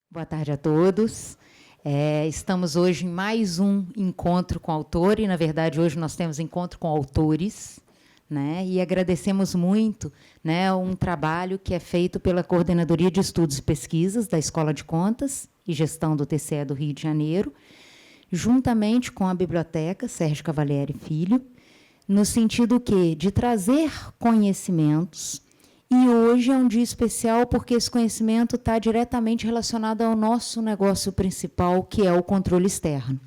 Boa tarde a todos. Estamos hoje em mais um encontro com autor, e, na verdade, hoje nós temos encontro com autores, né? E agradecemos muito, né, um trabalho que é feito pela Coordenadoria de Estudos e Pesquisas da Escola de Contas e Gestão do TCE do Rio de Janeiro, juntamente com a Biblioteca Sérgio Cavalieri Filho, no sentido de trazer conhecimentos. E hoje é um dia especial porque esse conhecimento está diretamente relacionado ao nosso negócio principal, que é o controle externo.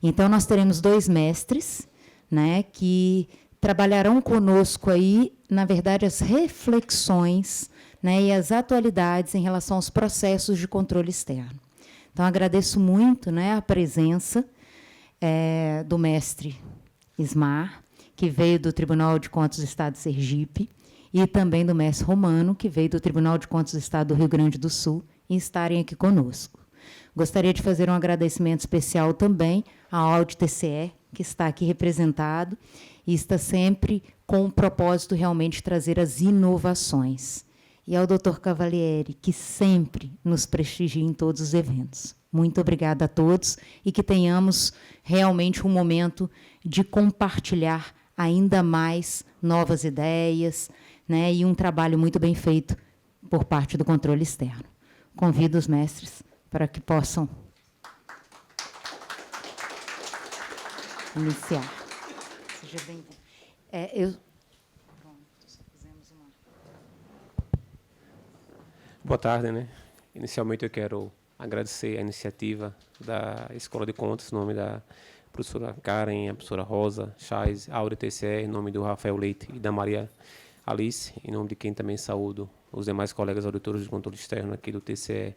Então, nós teremos 2 mestres, né, que trabalharão conosco aí, na verdade, as reflexões, né, e as atualidades em relação aos processos de controle externo. Então, agradeço muito, né, a presença do mestre Ismar, que veio do Tribunal de Contas do Estado de Sergipe, e também do mestre Romano, que veio do Tribunal de Contas do Estado do Rio Grande do Sul, e estarem aqui conosco. Gostaria de fazer um agradecimento especial também ao Audi TCE, que está aqui representado, e está sempre com o propósito realmente de trazer as inovações. E ao Dr. Cavalieri, que sempre nos prestigia em todos os eventos. Muito obrigada a todos, e que tenhamos realmente um momento de compartilhar ainda mais novas ideias, né, e um trabalho muito bem feito por parte do controle externo. Convido os mestres para que possam iniciar. Seja bem-vindo. Boa tarde, né? Inicialmente eu quero agradecer a iniciativa da Escola de Contas, em nome da professora Karen, a professora Rosa, Chais, Audi TCE, em nome do Rafael Leite e da Maria Alice, em nome de quem também saúdo os demais colegas auditores de controle externo aqui do TCE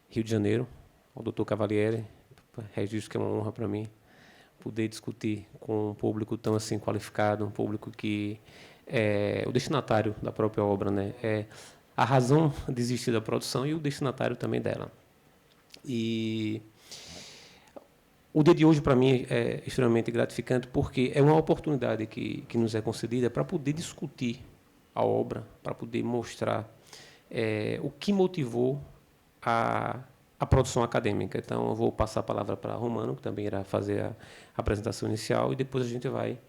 Rio de Janeiro, o doutor Cavalieri, registro que é uma honra para mim poder discutir com um público tão assim qualificado, um público que é o destinatário da própria obra, né? É a razão de existir da produção e o destinatário também dela. E o dia de hoje, para mim, é extremamente gratificante, porque é uma oportunidade que nos é concedida para poder discutir a obra, para poder mostrar o que motivou a produção acadêmica. Então, eu vou passar a palavra para Romano, que também irá fazer a apresentação inicial, e depois a gente vai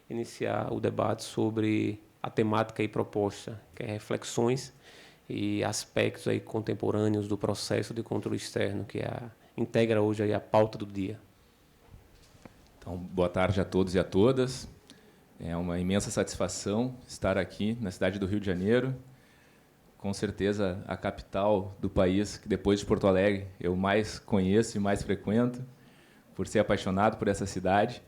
iniciar o debate sobre a temática e proposta, que é reflexões e aspectos aí contemporâneos do processo de controle externo, que integra hoje aí a pauta do dia. Então, boa tarde a todos e a todas. É uma imensa satisfação estar aqui na cidade do Rio de Janeiro, com certeza a capital do país, que depois de Porto Alegre eu mais conheço e mais frequento, por ser apaixonado por essa cidade.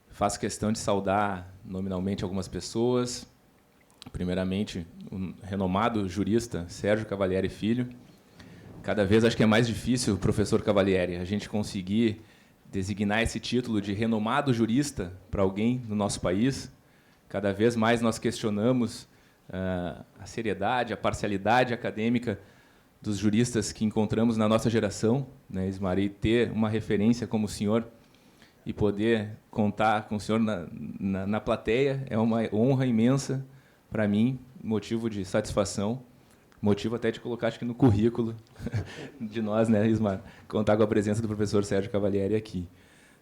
Faço questão de saudar nominalmente algumas pessoas. Primeiramente, o renomado jurista Sérgio Cavalieri Filho. Cada vez acho que é mais difícil, professor Cavalieri, a gente conseguir designar esse título de renomado jurista para alguém no nosso país. Cada vez mais nós questionamos a seriedade, a parcialidade acadêmica dos juristas que encontramos na nossa geração, né, Ismar, e ter uma referência como o senhor e poder contar com o senhor na plateia é uma honra imensa para mim, motivo de satisfação, motivo até de colocar, acho que no currículo de nós, né, Ismar, contar com a presença do professor Sérgio Cavalieri aqui.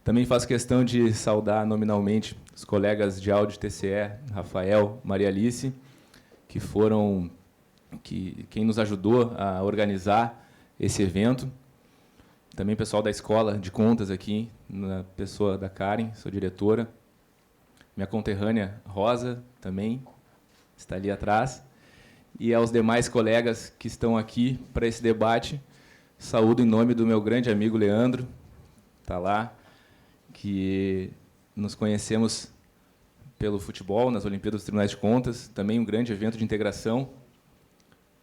Também faço questão de saudar nominalmente os colegas de Audi TCE, Rafael, Maria Alice, que foram quem nos ajudou a organizar esse evento. Também o pessoal da Escola de Contas aqui, na pessoa da Karen, sou diretora. Minha conterrânea Rosa também está ali atrás. E aos demais colegas que estão aqui para esse debate, saúdo em nome do meu grande amigo Leandro, está lá, que nos conhecemos pelo futebol, nas Olimpíadas dos Tribunais de Contas, também um grande evento de integração.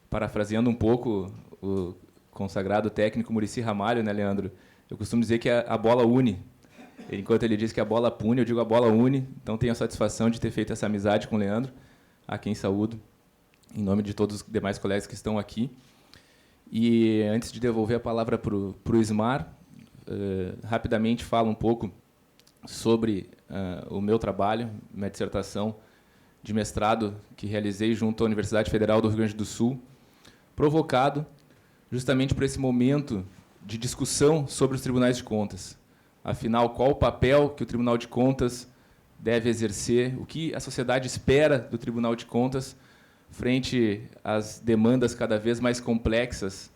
Parafraseando um pouco o consagrado técnico Muricy Ramalho, né, Leandro? Eu costumo dizer que a bola une. Enquanto ele diz que a bola pune, eu digo a bola une. Então, tenho a satisfação de ter feito essa amizade com o Leandro, a quem saúdo, em nome de todos os demais colegas que estão aqui. E, antes de devolver a palavra para o Ismar, rapidamente falo um pouco sobre o meu trabalho, minha dissertação de mestrado que realizei junto à Universidade Federal do Rio Grande do Sul, provocado justamente por esse momento de discussão sobre os tribunais de contas. Afinal, qual o papel que o Tribunal de Contas deve exercer, o que a sociedade espera do Tribunal de Contas frente às demandas cada vez mais complexas,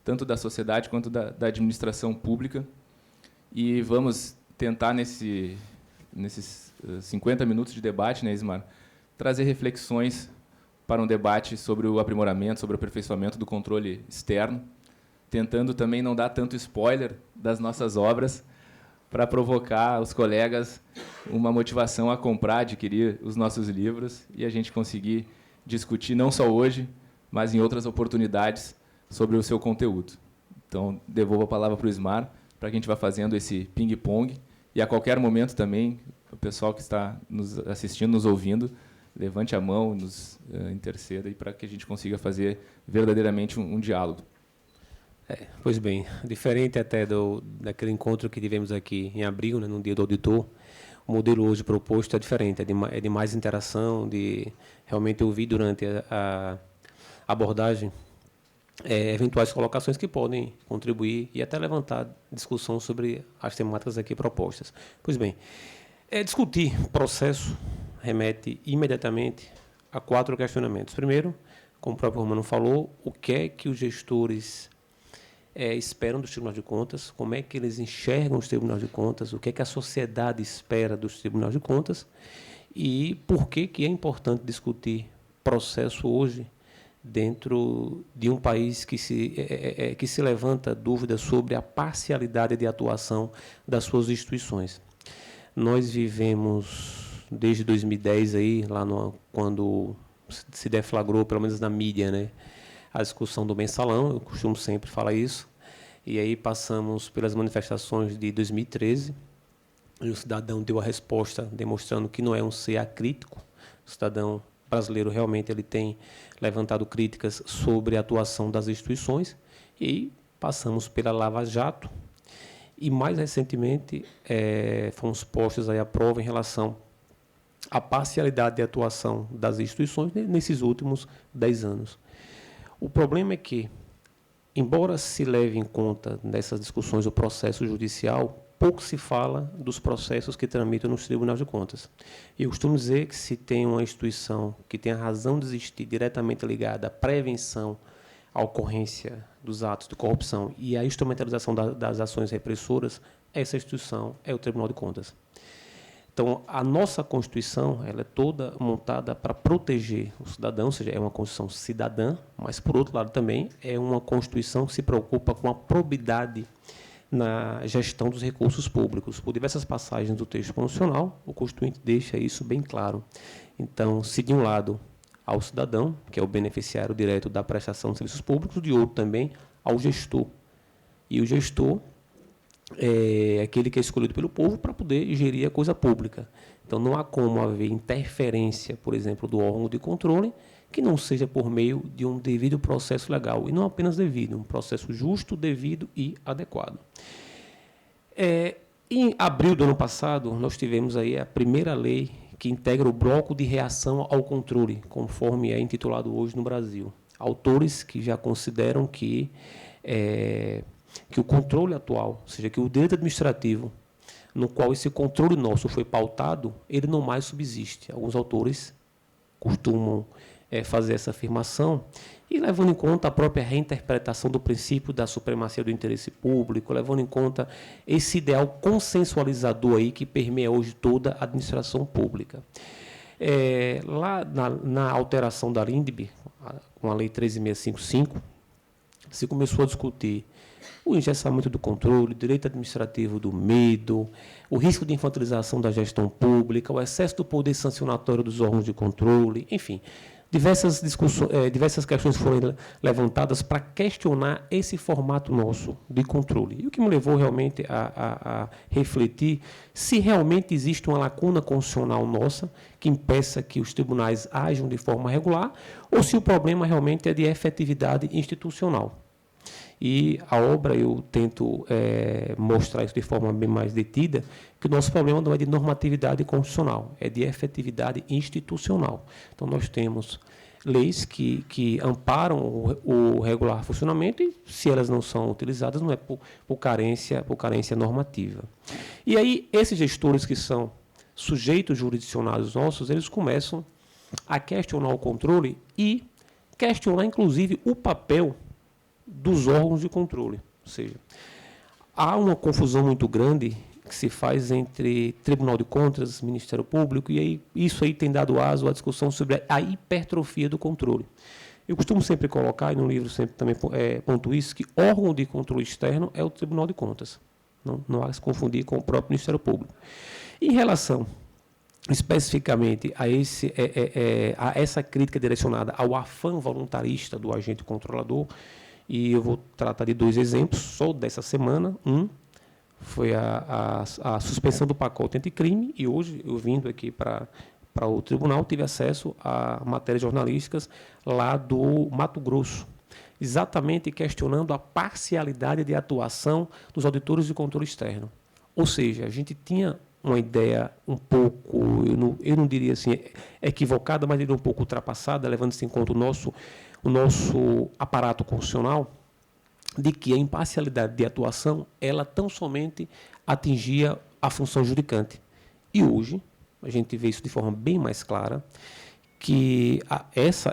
tanto da sociedade quanto da administração pública. E vamos tentar, nesses 50 minutos de debate, né, Ismar, trazer reflexões para um debate sobre o aprimoramento, sobre o aperfeiçoamento do controle externo, tentando também não dar tanto spoiler das nossas obras, para provocar os colegas uma motivação a comprar, adquirir os nossos livros e a gente conseguir discutir, não só hoje, mas em outras oportunidades, sobre o seu conteúdo. Então, devolvo a palavra para o Ismar, para que a gente vá fazendo esse ping-pong, e a qualquer momento também, o pessoal que está nos assistindo, nos ouvindo, levante a mão, nos interceda, e para que a gente consiga fazer verdadeiramente um diálogo. Pois bem, diferente até daquele encontro que tivemos aqui em abril, né, no dia do auditor, o modelo hoje proposto é diferente, é de mais interação, de realmente ouvir durante a abordagem eventuais colocações que podem contribuir e até levantar discussão sobre as temáticas aqui propostas. Pois bem, discutir processo remete imediatamente a 4 questionamentos. Primeiro, como o próprio Romano falou, o que é que os gestores esperam dos tribunais de contas, como é que eles enxergam os tribunais de contas, o que é que a sociedade espera dos tribunais de contas e por que é importante discutir processo hoje dentro de um país que se levanta dúvidas sobre a parcialidade de atuação das suas instituições. Nós vivemos desde 2010 aí, quando se deflagrou, pelo menos na mídia, né, a discussão do mensalão, eu costumo sempre falar isso, e aí passamos pelas manifestações de 2013, e o cidadão deu a resposta demonstrando que não é um ser acrítico. O cidadão brasileiro realmente ele tem levantado críticas sobre a atuação das instituições, e passamos pela Lava Jato, e mais recentemente fomos postos aí à prova em relação à parcialidade de atuação das instituições nesses últimos 10 anos. O problema é que, embora se leve em conta nessas discussões o processo judicial, pouco se fala dos processos que tramitam nos tribunais de contas. Eu costumo dizer que se tem uma instituição que tem a razão de existir diretamente ligada à prevenção, à ocorrência dos atos de corrupção e à instrumentalização das ações repressoras, essa instituição é o Tribunal de Contas. Então, a nossa Constituição ela é toda montada para proteger o cidadão, ou seja, é uma Constituição cidadã, mas, por outro lado, também é uma Constituição que se preocupa com a probidade na gestão dos recursos públicos. Por diversas passagens do texto constitucional, o Constituinte deixa isso bem claro. Então, se de um lado ao cidadão, que é o beneficiário direto da prestação de serviços públicos, de outro também ao gestor. E o gestor é aquele que é escolhido pelo povo para poder gerir a coisa pública. Então, não há como haver interferência, por exemplo, do órgão de controle, que não seja por meio de um devido processo legal, e não apenas devido, um processo justo, devido e adequado. Em abril do ano passado, nós tivemos aí a primeira lei que integra o bloco de reação ao controle, conforme é intitulado hoje no Brasil. Autores que já consideram que o controle atual, ou seja, que o direito administrativo, no qual esse controle nosso foi pautado, ele não mais subsiste. Alguns autores costumam fazer essa afirmação, e levando em conta a própria reinterpretação do princípio da supremacia do interesse público, levando em conta esse ideal consensualizador aí que permeia hoje toda a administração pública. Lá na alteração da LINDB, com a Lei 13.655, se começou a discutir o engessamento do controle, o direito administrativo do medo, o risco de infantilização da gestão pública, o excesso do poder sancionatório dos órgãos de controle, enfim, diversas questões foram levantadas para questionar esse formato nosso de controle. E o que me levou realmente a refletir se realmente existe uma lacuna constitucional nossa que impeça que os tribunais ajam de forma regular ou se o problema realmente é de efetividade institucional. E a obra, eu tento mostrar isso de forma bem mais detida, que o nosso problema não é de normatividade constitucional, é de efetividade institucional. Então, nós temos leis que amparam o regular funcionamento e, se elas não são utilizadas, não é por carência normativa. E aí, esses gestores que são sujeitos jurisdicionados nossos, eles começam a questionar o controle e questionar, inclusive, o papel dos órgãos de controle. Ou seja, há uma confusão muito grande que se faz entre Tribunal de Contas, Ministério Público, e aí, isso aí tem dado aso à discussão sobre a hipertrofia do controle. Eu costumo sempre colocar, e no livro sempre também pontuo isso, que órgão de controle externo é o Tribunal de Contas. Não há que se confundir com o próprio Ministério Público. Em relação especificamente a essa crítica direcionada ao afã voluntarista do agente controlador, e eu vou tratar de 2 exemplos, só dessa semana. Foi a suspensão do pacote anticrime, e hoje, eu vindo aqui para o tribunal, tive acesso a matérias jornalísticas lá do Mato Grosso, exatamente questionando a parcialidade de atuação dos auditores de controle externo. Ou seja, a gente tinha uma ideia um pouco, eu não diria assim equivocada, mas um pouco ultrapassada, levando-se em conta o nosso aparato constitucional, de que a imparcialidade de atuação, ela tão somente atingia a função judicante. E hoje, a gente vê isso de forma bem mais clara, que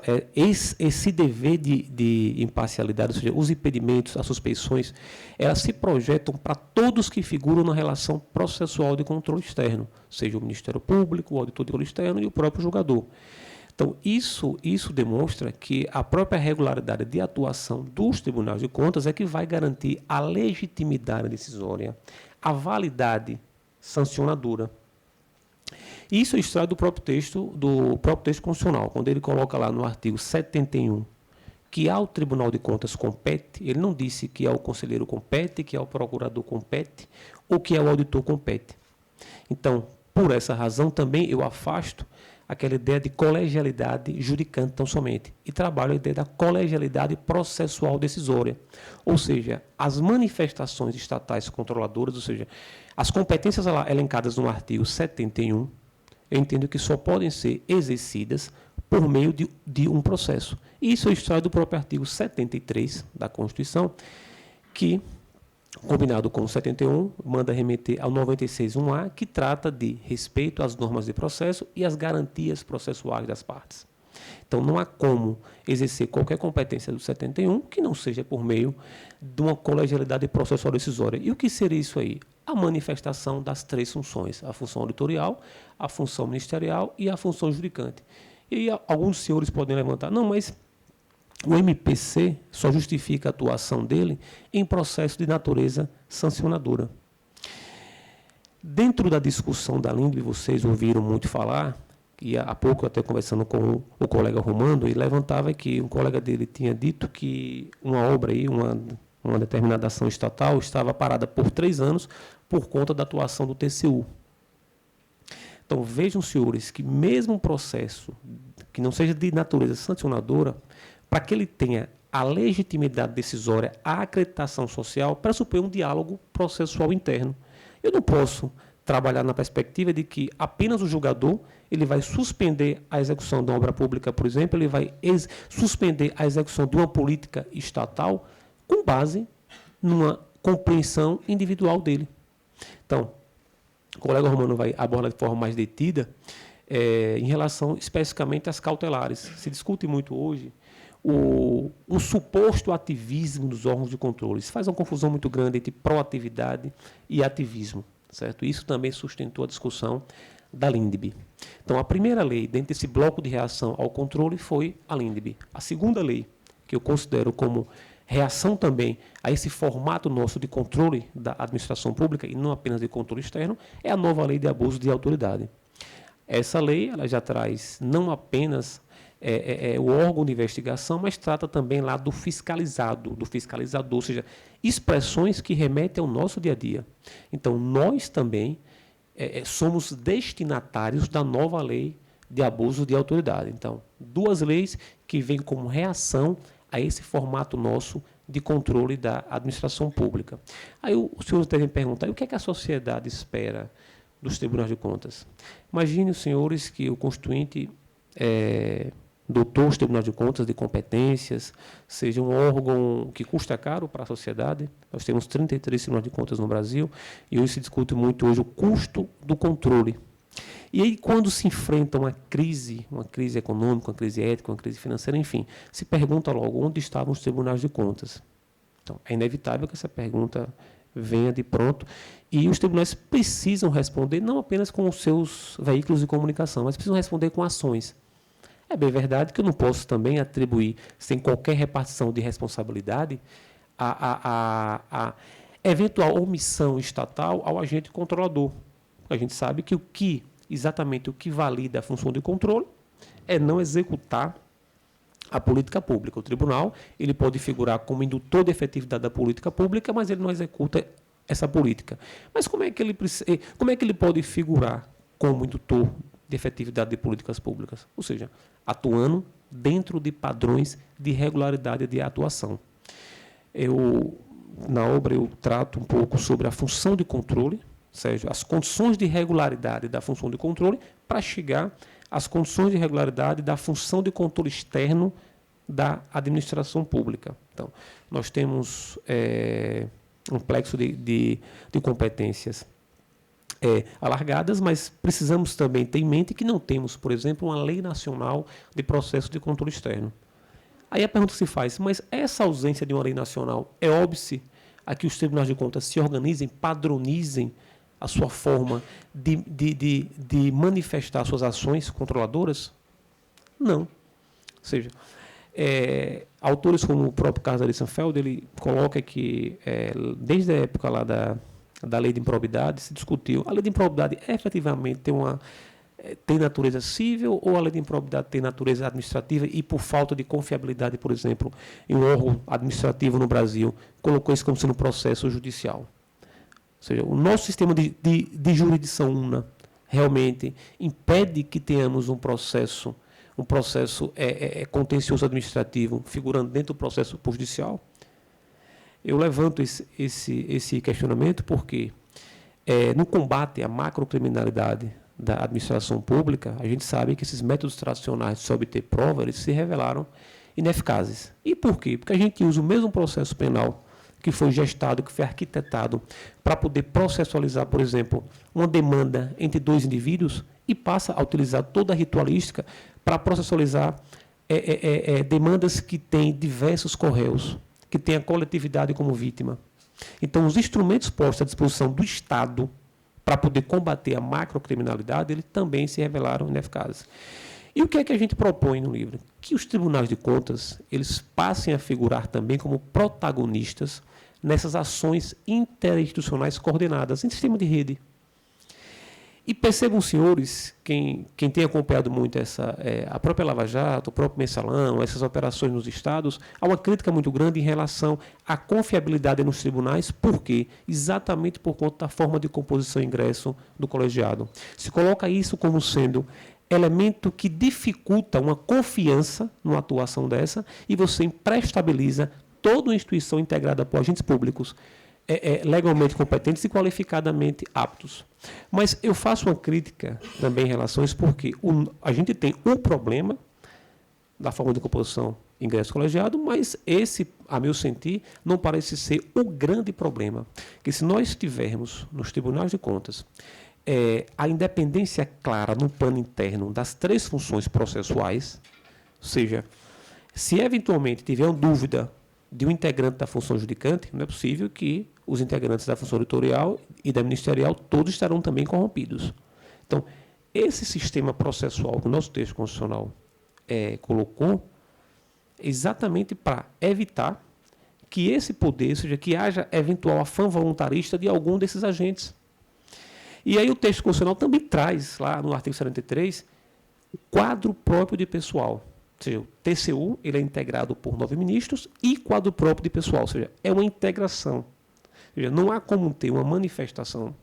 esse dever de imparcialidade, ou seja, os impedimentos, as suspeições, elas se projetam para todos que figuram na relação processual de controle externo, seja o Ministério Público, o auditor de controle externo e o próprio julgador. Então, isso demonstra que a própria regularidade de atuação dos tribunais de contas é que vai garantir a legitimidade decisória, a validade sancionadora. Isso é extraído do próprio texto constitucional, quando ele coloca lá no artigo 71 que ao Tribunal de Contas compete, ele não disse que ao conselheiro compete, que ao procurador compete, ou que ao auditor compete. Então, por essa razão, também eu afasto aquela ideia de colegialidade judicante tão somente, e trabalho a ideia da colegialidade processual decisória, ou seja, as manifestações estatais controladoras, ou seja, as competências elencadas no artigo 71, eu entendo que só podem ser exercidas por meio de um processo. E isso é extraído do próprio artigo 73 da Constituição, que, combinado com o 71, manda remeter ao 96.1a, que trata de respeito às normas de processo e às garantias processuais das partes. Então, não há como exercer qualquer competência do 71 que não seja por meio de uma colegialidade processual decisória. E o que seria isso aí? A manifestação das 3 funções, a função auditorial, a função ministerial e a função judicante. E aí, alguns senhores podem levantar, não, mas o MPC só justifica a atuação dele em processo de natureza sancionadora. Dentro da discussão da LINDB, vocês ouviram muito falar, e há pouco eu até conversando com o colega Romando, e levantava que um colega dele tinha dito que uma obra aí, uma determinada ação estatal, estava parada por 3 anos por conta da atuação do TCU. Então, vejam, senhores, que mesmo um processo que não seja de natureza sancionadora, para que ele tenha a legitimidade decisória, a acreditação social, pressupõe um diálogo processual interno. Eu não posso trabalhar na perspectiva de que apenas o julgador ele vai suspender a execução de uma obra pública, por exemplo, ele vai suspender a execução de uma política estatal com base numa compreensão individual dele. Então, o colega Romano vai abordar de forma mais detida em relação especificamente às cautelares. Se discute muito hoje o suposto ativismo dos órgãos de controle. Isso faz uma confusão muito grande entre proatividade e ativismo, certo? Isso também sustentou a discussão da LINDB. Então, a primeira lei dentro desse bloco de reação ao controle foi a LINDB. A segunda lei, que eu considero como reação também a esse formato nosso de controle da administração pública, e não apenas de controle externo, é a nova lei de abuso de autoridade. Essa lei ela já traz não apenas o órgão de investigação, mas trata também lá do fiscalizado, do fiscalizador, ou seja, expressões que remetem ao nosso dia a dia. Então, nós também somos destinatários da nova lei de abuso de autoridade. Então, 2 leis que vêm como reação a esse formato nosso de controle da administração pública. Aí o senhor deve me perguntar, e o que é que a sociedade espera dos tribunais de contas? Imagine, os senhores, que o Constituinte dotou os tribunais de contas de competências, seja um órgão que custa caro para a sociedade. Nós temos 33 tribunais de contas no Brasil, e hoje se discute muito hoje o custo do controle. E aí, quando se enfrenta uma crise econômica, uma crise ética, uma crise financeira, enfim, se pergunta logo onde estavam os tribunais de contas. Então, é inevitável que essa pergunta venha de pronto, e os tribunais precisam responder não apenas com os seus veículos de comunicação, mas precisam responder com ações. É bem verdade que eu não posso também atribuir, sem qualquer repartição de responsabilidade, a eventual omissão estatal ao agente controlador. A gente sabe que exatamente o que valida a função de controle é não executar a política pública. O tribunal ele pode figurar como indutor de efetividade da política pública, mas ele não executa essa política. Mas como é que ele pode figurar como indutor de efetividade de políticas públicas? Ou seja, atuando dentro de padrões de regularidade de atuação. Na obra, eu trato um pouco sobre a função de controle, ou seja, as condições de regularidade da função de controle, para chegar às condições de regularidade da função de controle externo da administração pública. Então, nós temos um plexo de competências alargadas, mas precisamos também ter em mente que não temos, por exemplo, uma lei nacional de processo de controle externo. Aí a pergunta que se faz, mas essa ausência de uma lei nacional é óbice a que os tribunais de contas se organizem, padronizem a sua forma de manifestar suas ações controladoras? Não. Ou seja, autores como o próprio Carlos Arissenfeld, ele coloca que, desde a época lá da lei de improbidade, se discutiu, a lei de improbidade efetivamente tem natureza civil ou a lei de improbidade tem natureza administrativa e, por falta de confiabilidade, por exemplo, em um órgão administrativo no Brasil, colocou isso como sendo processo judicial. Ou seja, o nosso sistema de jurisdição una realmente impede que tenhamos um processo contencioso administrativo figurando dentro do processo judicial. Eu levanto esse questionamento porque, no combate à macrocriminalidade da administração pública, a gente sabe que esses métodos tradicionais de se obter prova, eles se revelaram ineficazes. E por quê? Porque a gente usa o mesmo processo penal que foi gestado, que foi arquitetado para poder processualizar, por exemplo, uma demanda entre dois indivíduos e passa a utilizar toda a ritualística para processualizar demandas que têm diversos correios, que têm a coletividade como vítima. Então, os instrumentos postos à disposição do Estado para poder combater a macrocriminalidade, eles também se revelaram ineficazes. E o que é que a gente propõe no livro? Que os tribunais de contas eles passem a figurar também como protagonistas nessas ações interinstitucionais coordenadas em sistema de rede. E percebam, senhores, quem tem acompanhado muito a própria Lava Jato, o próprio Mensalão, essas operações nos estados, há uma crítica muito grande em relação à confiabilidade nos tribunais. Por quê? Exatamente por conta da forma de composição e ingresso do colegiado. Se coloca isso como sendo elemento que dificulta uma confiança numa atuação dessa e você pré-estabiliza toda uma instituição integrada por agentes públicos legalmente competentes e qualificadamente aptos. Mas eu faço uma crítica também em relação a isso, porque a gente tem um problema da forma de composição ingresso colegiado, mas esse, a meu sentir, não parece ser o grande problema. Que se nós tivermos nos tribunais de contas a independência clara no plano interno das três funções processuais, ou seja, se eventualmente tiver uma dúvida de um integrante da função judicante, não é possível que os integrantes da função editorial e da ministerial todos estarão também corrompidos. Então, esse sistema processual que o nosso texto constitucional colocou, exatamente para evitar que esse poder, ou seja, que haja eventual afã voluntarista de algum desses agentes. E aí o texto constitucional também traz, lá no artigo 73, o quadro próprio de pessoal. Ou seja, o TCU ele é integrado por 9 ministros e quadro próprio de pessoal, ou seja, é uma integração. Ou seja, não há como ter uma manifestação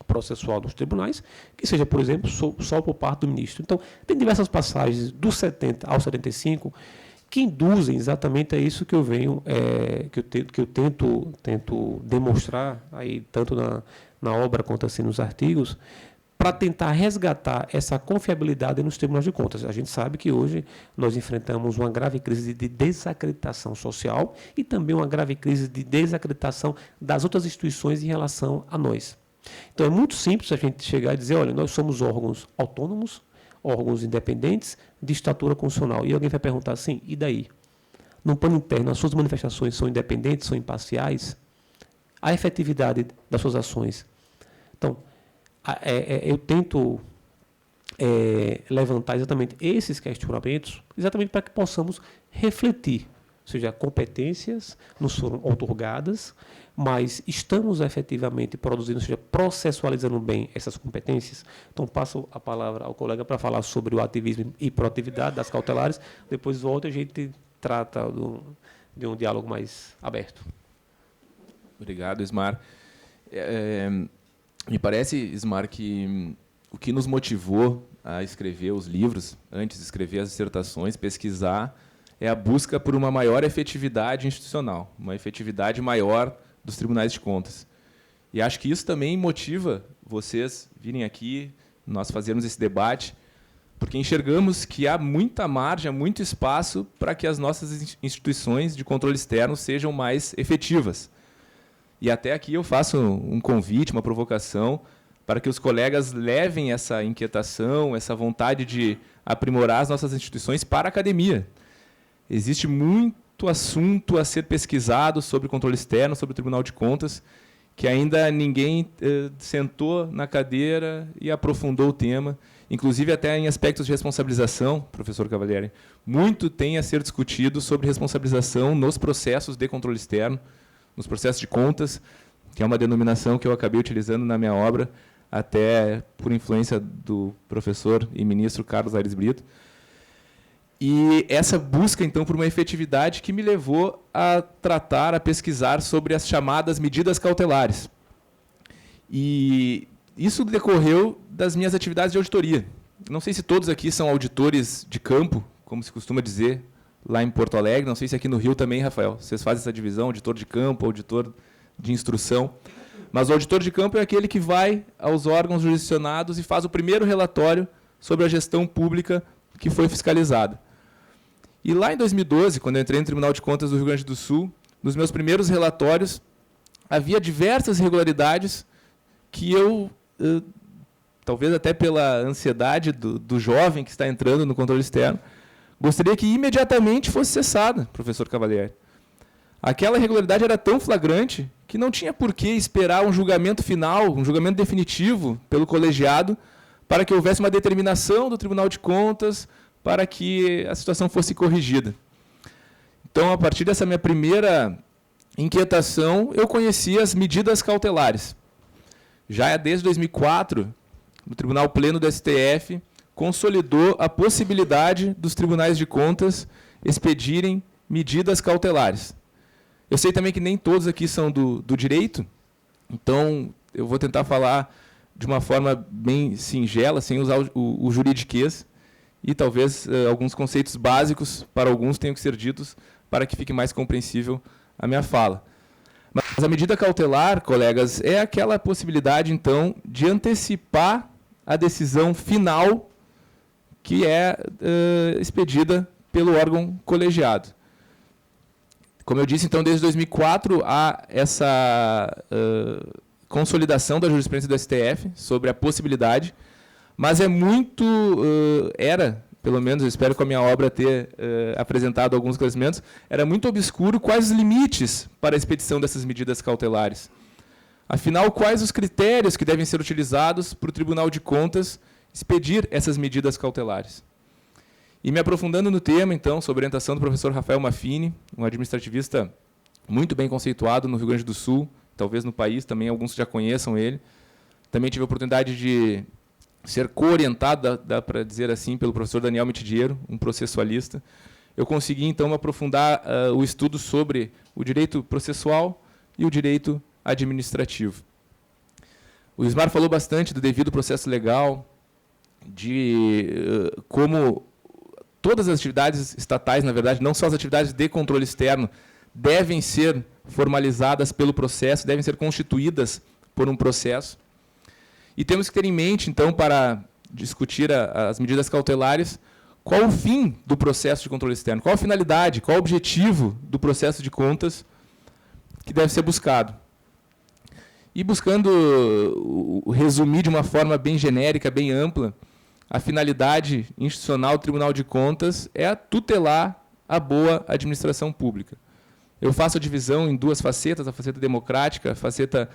processual dos tribunais que seja, por exemplo, só por parte do ministro. Então, tem diversas passagens do 70 ao 75 que induzem exatamente a isso que eu venho, que eu tento demonstrar, aí, tanto na obra quanto assim nos artigos, para tentar resgatar essa confiabilidade nos tribunais de contas. A gente sabe que hoje nós enfrentamos uma grave crise de desacreditação social e também uma grave crise de desacreditação das outras instituições em relação a nós. Então, é muito simples a gente chegar e dizer, olha, nós somos órgãos autônomos, órgãos independentes, de estatura constitucional. E alguém vai perguntar assim, e daí? No plano interno, as suas manifestações são independentes, são imparciais? A efetividade das suas ações? Então, eu tento levantar exatamente esses questionamentos, exatamente para que possamos refletir. Ou seja, competências nos foram outorgadas, mas estamos efetivamente produzindo, ou seja, processualizando bem essas competências. Então, passo a palavra ao colega para falar sobre o ativismo e proatividade das cautelares. Depois volta e a gente trata de um diálogo mais aberto. Obrigado, Ismar. Me parece, Ismar, que o que nos motivou a escrever os livros, antes de escrever as dissertações, pesquisar, é a busca por uma maior efetividade institucional, uma efetividade maior dos tribunais de contas. E acho que isso também motiva vocês virem aqui, nós fazermos esse debate, porque enxergamos que há muita margem, há muito espaço para que as nossas instituições de controle externo sejam mais efetivas. E até aqui eu faço um convite, uma provocação, para que os colegas levem essa inquietação, essa vontade de aprimorar as nossas instituições para a academia. Existe muito assunto a ser pesquisado sobre controle externo, sobre o Tribunal de Contas, que ainda ninguém sentou na cadeira e aprofundou o tema, inclusive até em aspectos de responsabilização, professor Cavalieri. Muito tem a ser discutido sobre responsabilização nos processos de controle externo, nos processos de contas, que é uma denominação que eu acabei utilizando na minha obra, até por influência do professor e ministro Carlos Aires Brito. E essa busca, então, por uma efetividade que me levou a tratar, a pesquisar sobre as chamadas medidas cautelares. E isso decorreu das minhas atividades de auditoria. Não sei se todos aqui são auditores de campo, como se costuma dizer lá em Porto Alegre. Não sei se aqui no Rio também, Rafael, vocês fazem essa divisão, auditor de campo, auditor de instrução. Mas o auditor de campo é aquele que vai aos órgãos jurisdicionados e faz o primeiro relatório sobre a gestão pública que foi fiscalizada. E lá em 2012, quando eu entrei no Tribunal de Contas do Rio Grande do Sul, nos meus primeiros relatórios, havia diversas irregularidades que eu, talvez até pela ansiedade do jovem que está entrando no controle externo, gostaria que imediatamente fosse cessada, professor Cavalieri. Aquela irregularidade era tão flagrante que não tinha por que esperar um julgamento final, um julgamento definitivo pelo colegiado, para que houvesse uma determinação do Tribunal de Contas para que a situação fosse corrigida. Então, a partir dessa minha primeira inquietação, eu conheci as medidas cautelares. Já desde 2004, o Tribunal Pleno do STF consolidou a possibilidade dos tribunais de contas expedirem medidas cautelares. Eu sei também que nem todos aqui são do direito, então eu vou tentar falar de uma forma bem singela, sem usar o juridiquês, e talvez alguns conceitos básicos, para alguns, tenham que ser ditos para que fique mais compreensível a minha fala. Mas a medida cautelar, colegas, é aquela possibilidade, então, de antecipar a decisão final que é expedida pelo órgão colegiado. Como eu disse, então, desde 2004 há essa consolidação da jurisprudência do STF sobre a possibilidade, mas é muito, pelo menos eu espero com a minha obra ter apresentado alguns esclarecimentos, era muito obscuro quais os limites para a expedição dessas medidas cautelares. Afinal, quais os critérios que devem ser utilizados para o Tribunal de Contas expedir essas medidas cautelares. E me aprofundando no tema, então, sob orientação do professor Rafael Maffini, um administrativista muito bem conceituado no Rio Grande do Sul, talvez no país também alguns já conheçam ele. Também tive a oportunidade de ser co-orientado, dá para dizer assim, pelo professor Daniel Mitidiero, um processualista. Eu consegui, então, aprofundar o estudo sobre o direito processual e o direito administrativo. O Ismar falou bastante do devido processo legal, de como todas as atividades estatais, na verdade, não só as atividades de controle externo, devem ser formalizadas pelo processo, devem ser constituídas por um processo. E temos que ter em mente, então, para discutir as medidas cautelares, qual o fim do processo de controle externo, qual a finalidade, qual o objetivo do processo de contas que deve ser buscado. E buscando resumir de uma forma bem genérica, bem ampla, a finalidade institucional do Tribunal de Contas é a tutelar a boa administração pública. Eu faço a divisão em duas facetas, a faceta democrática, a faceta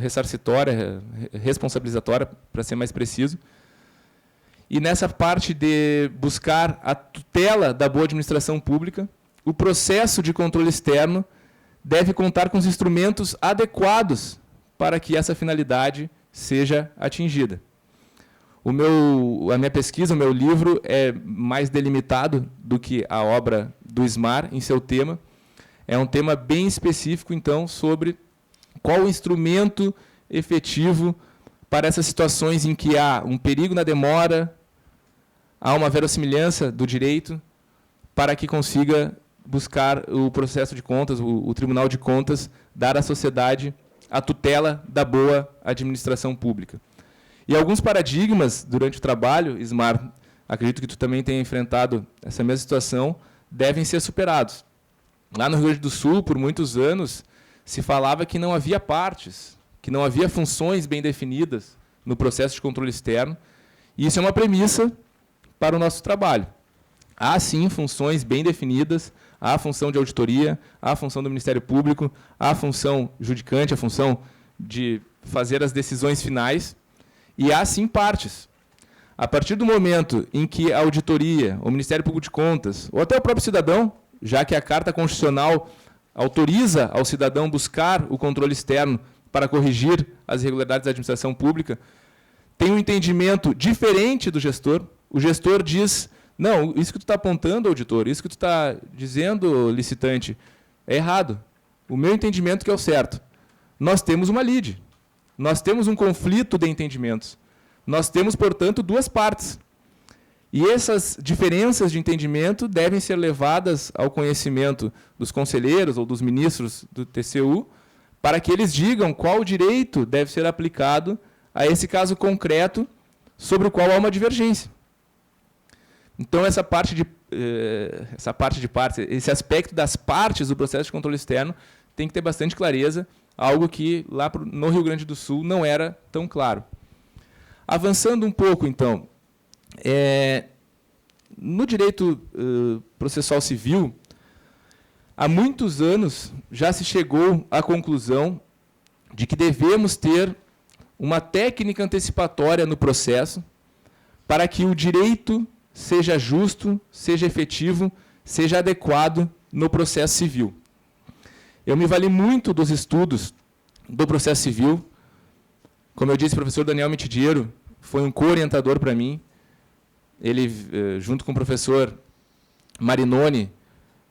ressarcitória, responsabilizatória, para ser mais preciso. E nessa parte de buscar a tutela da boa administração pública, o processo de controle externo deve contar com os instrumentos adequados para que essa finalidade seja atingida. A minha pesquisa, o meu livro, é mais delimitado do que a obra do Ismar em seu tema. É um tema bem específico, então, sobre qual o instrumento efetivo para essas situações em que há um perigo na demora, há uma verossimilhança do direito, para que consiga buscar o processo de contas, o Tribunal de Contas, dar à sociedade a tutela da boa administração pública. E alguns paradigmas, durante o trabalho, Ismar, acredito que tu também tenha enfrentado essa mesma situação, devem ser superados. Lá no Rio Grande do Sul, por muitos anos, se falava que não havia partes, que não havia funções bem definidas no processo de controle externo, e isso é uma premissa para o nosso trabalho. Há, sim, funções bem definidas, há a função de auditoria, há a função do Ministério Público, há a função judicante, a função de fazer as decisões finais, e há, sim, partes. A partir do momento em que a auditoria, o Ministério Público de Contas, ou até o próprio cidadão, já que a Carta Constitucional autoriza ao cidadão buscar o controle externo para corrigir as irregularidades da administração pública, tem um entendimento diferente do gestor. O gestor diz, não, isso que tu está apontando, auditor, isso que tu está dizendo, licitante, é errado. O meu entendimento que é o certo. Nós temos uma lide. Nós temos um conflito de entendimentos. Nós temos, portanto, duas partes. E essas diferenças de entendimento devem ser levadas ao conhecimento dos conselheiros ou dos ministros do TCU, para que eles digam qual direito deve ser aplicado a esse caso concreto sobre o qual há uma divergência. Então, esse aspecto das partes do processo de controle externo tem que ter bastante clareza, algo que lá no Rio Grande do Sul não era tão claro. Avançando um pouco, então, no direito processual civil, há muitos anos já se chegou à conclusão de que devemos ter uma técnica antecipatória no processo para que o direito seja justo, seja efetivo, seja adequado no processo civil. Eu me vali muito dos estudos do processo civil. Como eu disse, o professor Daniel Mitidiero foi um co-orientador para mim. Ele, junto com o professor Marinoni,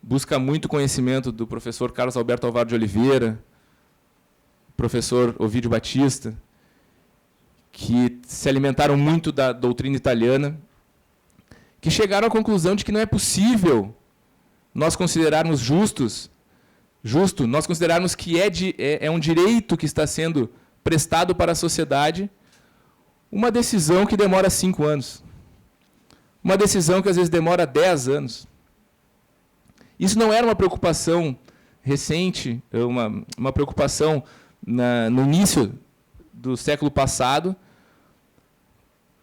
busca muito conhecimento do professor Carlos Alberto Alvaro de Oliveira, professor Ovídio Batista, que se alimentaram muito da doutrina italiana, que chegaram à conclusão de que não é possível nós considerarmos justo, nós considerarmos que é um direito que está sendo prestado para a sociedade, uma decisão que demora 5 anos. Uma decisão que às vezes demora 10 anos. Isso não era uma preocupação recente, uma preocupação no início do século passado,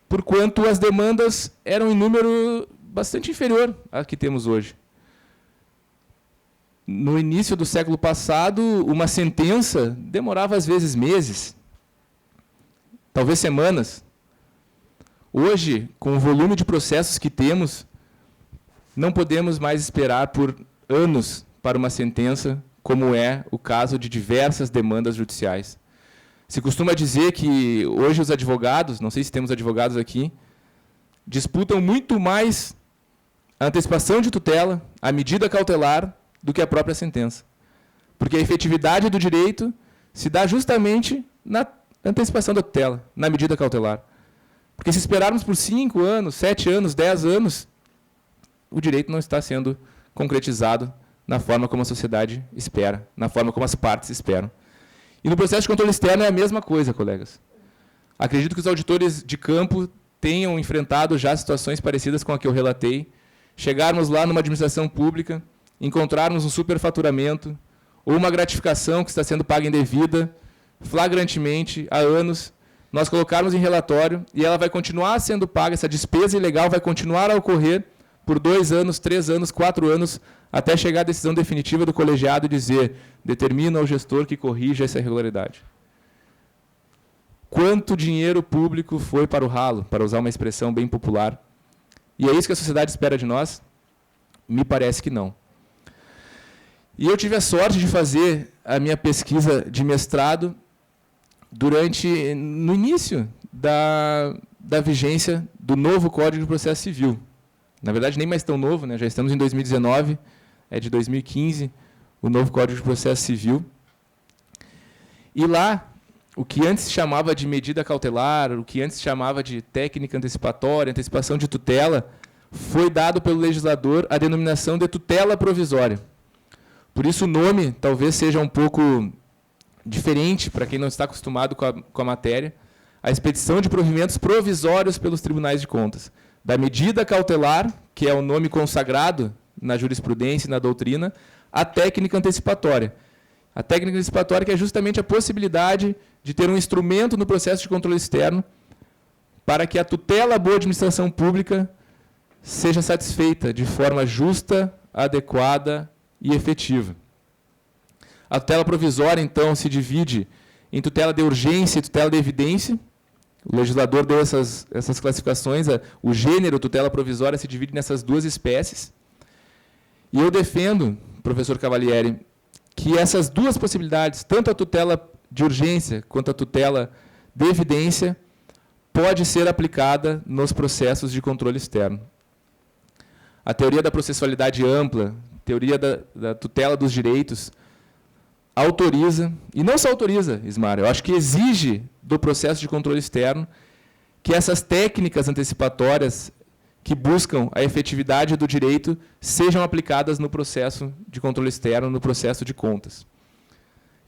porquanto as demandas eram em número bastante inferior à que temos hoje. No início do século passado, uma sentença demorava às vezes meses, talvez semanas. Hoje, com o volume de processos que temos, não podemos mais esperar por anos para uma sentença, como é o caso de diversas demandas judiciais. Se costuma dizer que hoje os advogados, não sei se temos advogados aqui, disputam muito mais a antecipação de tutela, a medida cautelar, do que a própria sentença. Porque a efetividade do direito se dá justamente na antecipação da tutela, na medida cautelar. Porque se esperarmos por 5 anos, 7 anos, 10 anos, o direito não está sendo concretizado na forma como a sociedade espera, na forma como as partes esperam. E no processo de controle externo é a mesma coisa, colegas. Acredito que os auditores de campo tenham enfrentado já situações parecidas com a que eu relatei, chegarmos lá numa administração pública, encontrarmos um superfaturamento ou uma gratificação que está sendo paga indevida, flagrantemente, há anos, nós colocarmos em relatório e ela vai continuar sendo paga, essa despesa ilegal vai continuar a ocorrer por 2 anos, 3 anos, 4 anos, até chegar a decisão definitiva do colegiado e dizer, determina ao gestor que corrija essa irregularidade. Quanto dinheiro público foi para o ralo, para usar uma expressão bem popular? E é isso que a sociedade espera de nós? Me parece que não. E eu tive a sorte de fazer a minha pesquisa de mestrado no início da vigência do novo Código de Processo Civil. Na verdade, nem mais tão novo, né? Já estamos em 2019, é de 2015, o novo Código de Processo Civil. E lá, o que antes se chamava de medida cautelar, o que antes se chamava de técnica antecipatória, antecipação de tutela, foi dado pelo legislador a denominação de tutela provisória. Por isso o nome talvez seja um pouco diferente para quem não está acostumado com a matéria, a expedição de provimentos provisórios pelos tribunais de contas. Da medida cautelar, que é o nome consagrado na jurisprudência e na doutrina, a técnica antecipatória. A técnica antecipatória que é justamente a possibilidade de ter um instrumento no processo de controle externo para que a tutela à boa administração pública seja satisfeita de forma justa, adequada e efetiva. A tutela provisória, então, se divide em tutela de urgência e tutela de evidência. O legislador deu essas classificações. O gênero tutela provisória se divide nessas 2 espécies. E eu defendo, professor Cavalieri, que essas 2 possibilidades, tanto a tutela de urgência quanto a tutela de evidência, pode ser aplicada nos processos de controle externo. A teoria da processualidade ampla, teoria da tutela dos direitos, autoriza, e não só autoriza, Ismar, eu acho que exige do processo de controle externo que essas técnicas antecipatórias que buscam a efetividade do direito sejam aplicadas no processo de controle externo, no processo de contas.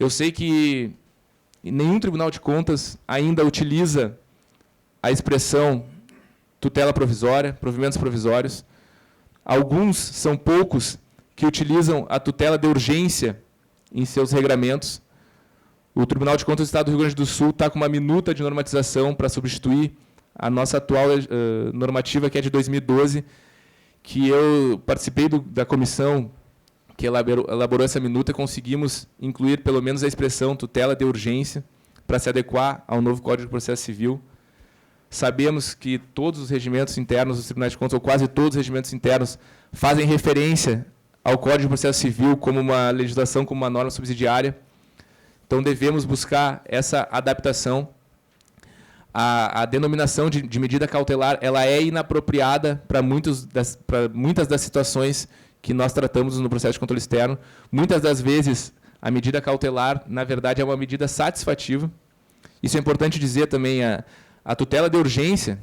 Eu sei que nenhum tribunal de contas ainda utiliza a expressão tutela provisória, provimentos provisórios. Alguns, são poucos, que utilizam a tutela de urgência em seus regramentos. O Tribunal de Contas do Estado do Rio Grande do Sul está com uma minuta de normatização para substituir a nossa atual normativa, que é de 2012, que eu participei da comissão que elaborou essa minuta, conseguimos incluir pelo menos a expressão tutela de urgência para se adequar ao novo Código de Processo Civil. Sabemos que todos os regimentos internos dos tribunais de contas, ou quase todos os regimentos internos, fazem referência ao Código de Processo Civil como uma legislação, como uma norma subsidiária. Então, devemos buscar essa adaptação. A denominação de medida cautelar ela é inapropriada para muitas das situações que nós tratamos no processo de controle externo. Muitas das vezes, a medida cautelar, na verdade, é uma medida satisfativa. Isso é importante dizer também. A tutela de urgência,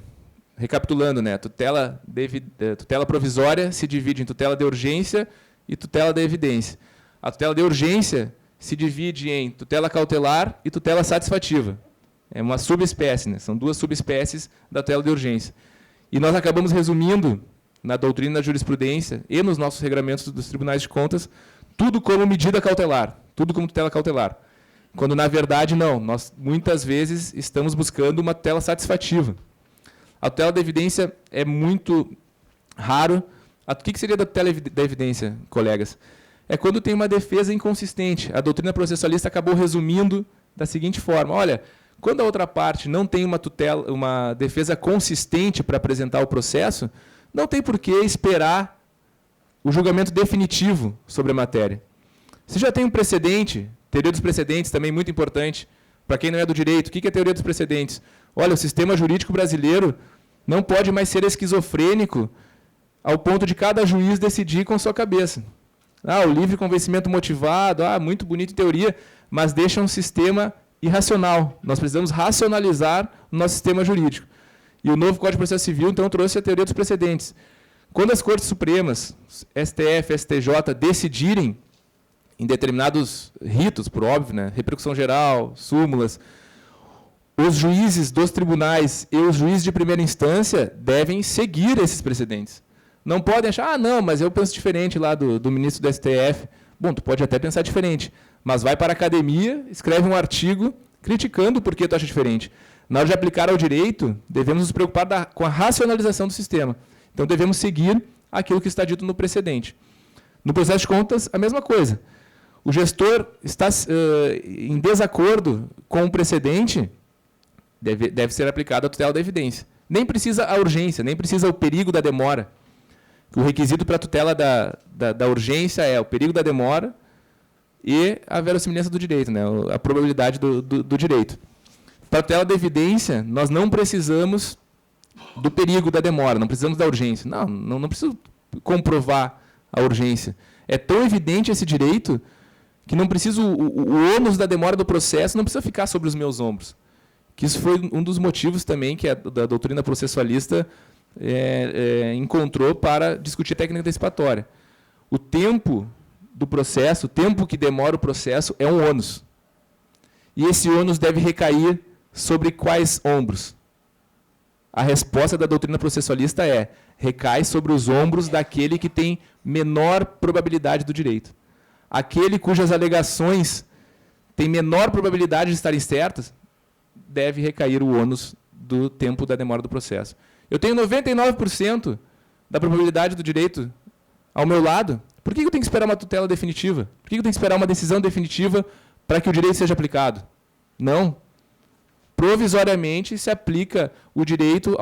recapitulando, né, a tutela provisória se divide em tutela de urgência e tutela de evidência. A tutela de urgência se divide em tutela cautelar e tutela satisfativa. É uma subespécie, né? São 2 subespécies da tutela de urgência. E nós acabamos resumindo, na doutrina e na jurisprudência, e nos nossos regramentos dos tribunais de contas, tudo como medida cautelar, tudo como tutela cautelar. Quando, na verdade, não. Nós, muitas vezes, estamos buscando uma tutela satisfativa. A tutela da evidência é muito raro. O que seria da tutela da evidência, colegas? É quando tem uma defesa inconsistente. A doutrina processualista acabou resumindo da seguinte forma. Olha, quando a outra parte não tem uma defesa consistente para apresentar o processo, não tem por que esperar o julgamento definitivo sobre a matéria. Se já tem um precedente, teoria dos precedentes também muito importante, para quem não é do direito, o que é a teoria dos precedentes? Olha, o sistema jurídico brasileiro não pode mais ser esquizofrênico ao ponto de cada juiz decidir com sua cabeça. O livre convencimento motivado, muito bonito em teoria, mas deixa um sistema irracional. Nós precisamos racionalizar o nosso sistema jurídico. E o novo Código de Processo Civil, então, trouxe a teoria dos precedentes. Quando as Cortes Supremas, STF, STJ, decidirem em determinados ritos, por óbvio, né, repercussão geral, súmulas, os juízes dos tribunais e os juízes de primeira instância devem seguir esses precedentes. Não podem achar, não, mas eu penso diferente lá do ministro do STF. Bom, tu pode até pensar diferente, mas vai para a academia, escreve um artigo criticando por que tu acha diferente. Na hora de aplicar ao direito, devemos nos preocupar com a racionalização do sistema. Então, devemos seguir aquilo que está dito no precedente. No processo de contas, a mesma coisa. O gestor está em desacordo com o precedente, deve ser aplicada a tutela da evidência. Nem precisa a urgência, nem precisa o perigo da demora. O requisito para a tutela da urgência é o perigo da demora e a verossimilhança do direito, né? A probabilidade do direito. Para a tutela da evidência, nós não precisamos do perigo da demora, não precisamos da urgência. Não preciso comprovar a urgência. É tão evidente esse direito que não preciso, o ônus da demora do processo não precisa ficar sobre os meus ombros. Que isso foi um dos motivos também que a doutrina processualista encontrou para discutir a técnica antecipatória. O tempo do processo, o tempo que demora o processo, é um ônus. E esse ônus deve recair sobre quais ombros? A resposta da doutrina processualista recai sobre os ombros daquele que tem menor probabilidade do direito. Aquele cujas alegações têm menor probabilidade de estarem certas, deve recair o ônus do tempo da demora do processo. Eu tenho 99% da probabilidade do direito ao meu lado. Por que eu tenho que esperar uma tutela definitiva? Por que eu tenho que esperar uma decisão definitiva para que o direito seja aplicado? Não. Provisoriamente se aplica o direito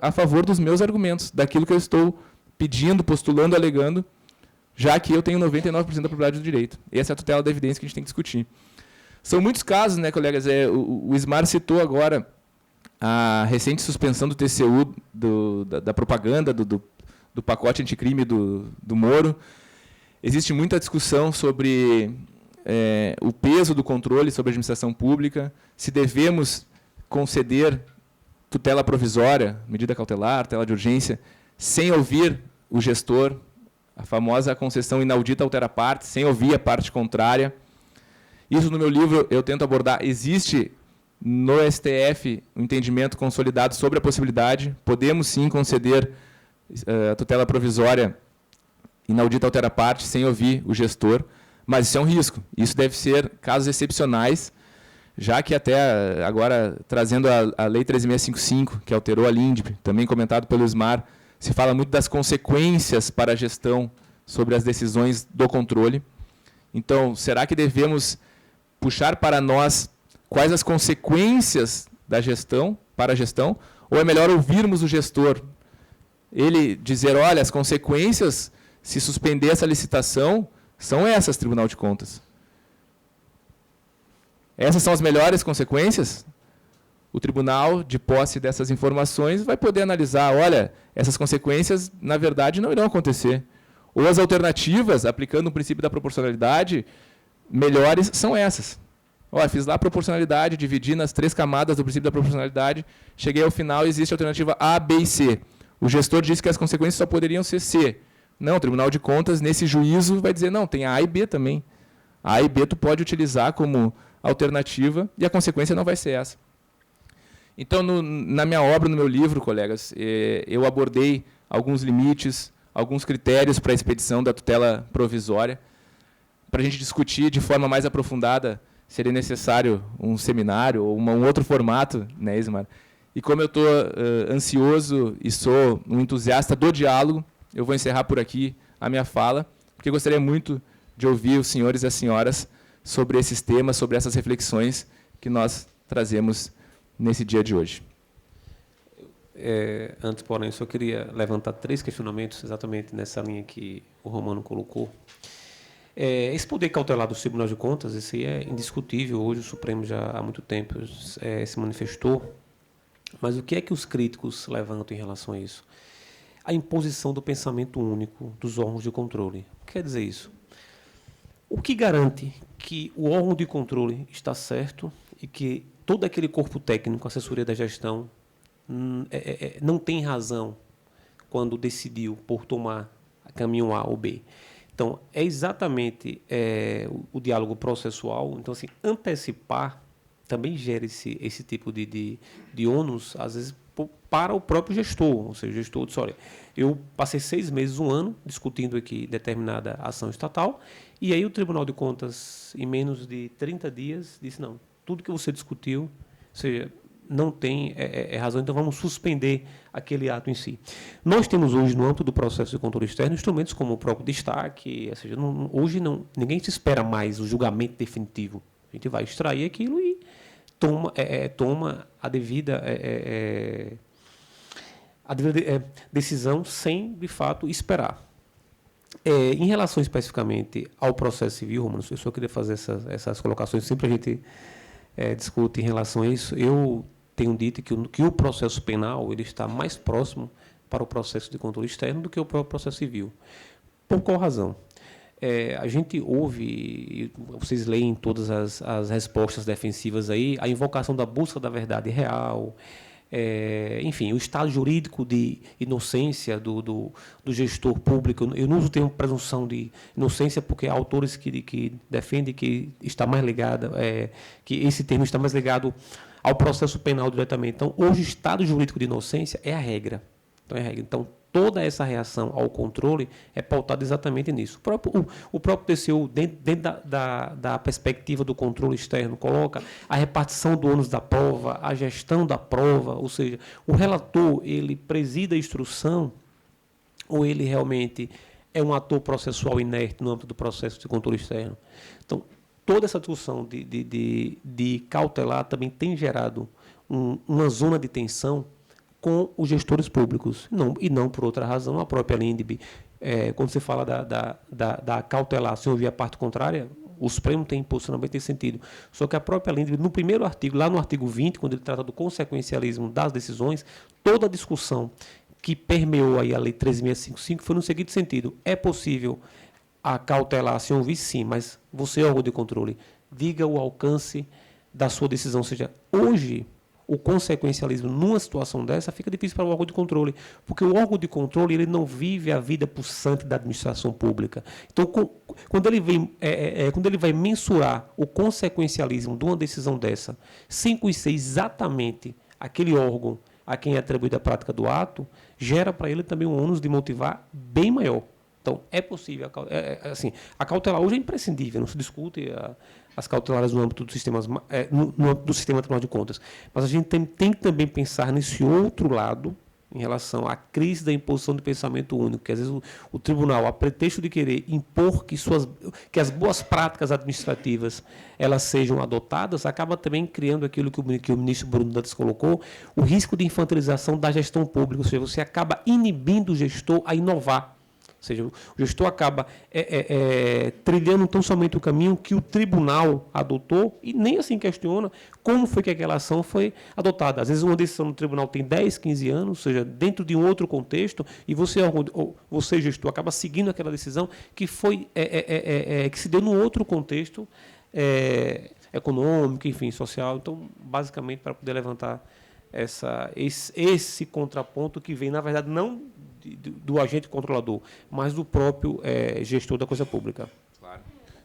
a favor dos meus argumentos, daquilo que eu estou pedindo, postulando, alegando, já que eu tenho 99% da probabilidade do direito. Essa é a tutela da evidência que a gente tem que discutir. São muitos casos, né, colegas? O Ismar citou agora a recente suspensão do TCU, da propaganda, do pacote anticrime do Moro. Existe muita discussão sobre o peso do controle sobre a administração pública, se devemos conceder tutela provisória, medida cautelar, tutela de urgência, sem ouvir o gestor, a famosa concessão inaudita altera parte, sem ouvir a parte contrária. Isso no meu livro eu tento abordar. Existe no STF um entendimento consolidado sobre a possibilidade. Podemos sim conceder a tutela provisória inaudita altera parte, sem ouvir o gestor, mas isso é um risco. Isso deve ser casos excepcionais, já que até agora, trazendo a Lei 13.655, que alterou a LINDB, também comentado pelo Ismar, se fala muito das consequências para a gestão sobre as decisões do controle. Então, será que devemos puxar para nós quais as consequências da gestão, para a gestão, ou é melhor ouvirmos o gestor? Ele dizer, olha, as consequências, se suspender essa licitação, são essas, Tribunal de Contas. Essas são as melhores consequências? O tribunal, de posse dessas informações, vai poder analisar, olha, essas consequências, na verdade, não irão acontecer. Ou as alternativas, aplicando o princípio da proporcionalidade, melhores são essas. Olha, fiz lá a proporcionalidade, dividi nas 3 camadas do princípio da proporcionalidade, cheguei ao final, existe a alternativa A, B e C. O gestor disse que as consequências só poderiam ser C. Não, o Tribunal de Contas, nesse juízo, vai dizer, não, tem A e B também. A e B tu pode utilizar como alternativa e a consequência não vai ser essa. Então, na minha obra, no meu livro, colegas, eu abordei alguns limites, alguns critérios para a expedição da tutela provisória. Para a gente discutir de forma mais aprofundada, seria necessário um seminário ou um outro formato, né, Ismar? E como eu estou ansioso e sou um entusiasta do diálogo, eu vou encerrar por aqui a minha fala, porque gostaria muito de ouvir os senhores e as senhoras sobre esses temas, sobre essas reflexões que nós trazemos nesse dia de hoje. Antes, porém, só queria levantar 3 questionamentos exatamente nessa linha que o Romano colocou. Esse poder cautelar do Tribunal de Contas, esse aí é indiscutível. Hoje o Supremo já há muito tempo se manifestou. Mas o que é que os críticos levantam em relação a isso? A imposição do pensamento único dos órgãos de controle. O que quer dizer isso? O que garante que o órgão de controle está certo e que todo aquele corpo técnico, assessoria da gestão, não tem razão quando decidiu por tomar caminho A ou B? Então, é exatamente o diálogo processual. Então, assim, antecipar também gera esse tipo de ônus, às vezes, para o próprio gestor. Ou seja, o gestor disse, olha, eu passei 6 meses, 1 ano, discutindo aqui determinada ação estatal, e aí o Tribunal de Contas, em menos de 30 dias, disse, não, tudo que você discutiu, ou seja, não tem razão, então vamos suspender aquele ato em si. Nós temos hoje, no âmbito do processo de controle externo, instrumentos como o próprio destaque, ou seja, hoje ninguém se espera mais o julgamento definitivo. A gente vai extrair aquilo e toma a devida decisão sem, de fato, esperar. Em relação especificamente ao processo civil, Romano, eu só queria fazer essas colocações, sempre a gente discute em relação a isso. Eu tenho dito que o processo penal ele está mais próximo para o processo de controle externo do que o próprio processo civil. Por qual razão? A gente ouve, vocês leem todas as respostas defensivas aí, a invocação da busca da verdade real, enfim, o estado jurídico de inocência do gestor público. Eu não uso o termo presunção de inocência porque há autores que defendem que está mais ligado, que esse termo está mais ligado ao processo penal diretamente. Então, hoje o estado jurídico de inocência é a regra. Então, toda essa reação ao controle é pautada exatamente nisso. O próprio TCU, dentro da perspectiva do controle externo, coloca a repartição do ônus da prova, a gestão da prova, ou seja, o relator, ele presida a instrução ou ele realmente é um ator processual inerte no âmbito do processo de controle externo. Então, toda essa discussão de cautelar também tem gerado uma zona de tensão com os gestores públicos, e não por outra razão. A própria LINDB, quando você fala da cautelar, se ouvir a parte contrária, o Supremo tem posicionamento nesse sentido. Só que a própria LINDB, no primeiro artigo, lá no artigo 20, quando ele trata do consequencialismo das decisões, toda a discussão que permeou aí a Lei 13.655 foi no seguinte sentido: é possível a cautelar se ouvir, sim, mas você, órgão de controle, diga o alcance da sua decisão. Ou seja, hoje o consequencialismo numa situação dessa fica difícil para o órgão de controle, porque o órgão de controle ele não vive a vida pulsante da administração pública. Então, quando ele vai mensurar o consequencialismo de uma decisão dessa, sem conhecer exatamente aquele órgão a quem é atribuída a prática do ato, gera para ele também um ônus de motivar bem maior. Então, é possível. Assim, a cautelar hoje é imprescindível, não se discute as cautelares no âmbito do sistema Tribunal de Contas. Mas a gente tem que também pensar nesse outro lado, em relação à crise da imposição de pensamento único, que às vezes o tribunal, a pretexto de querer impor que as boas práticas administrativas elas sejam adotadas, acaba também criando aquilo que o ministro Bruno Dantas colocou, o risco de infantilização da gestão pública, ou seja, você acaba inibindo o gestor a inovar. Ou seja, o gestor acaba trilhando tão somente o caminho que o tribunal adotou e nem assim questiona como foi que aquela ação foi adotada. Às vezes uma decisão do tribunal tem 10, 15 anos, ou seja, dentro de um outro contexto, e você gestor, acaba seguindo aquela decisão que que se deu num outro contexto econômico, enfim, social. Então, basicamente, para poder levantar esse contraponto que vem, na verdade, não do agente controlador, mas do próprio gestor da coisa pública. Claro.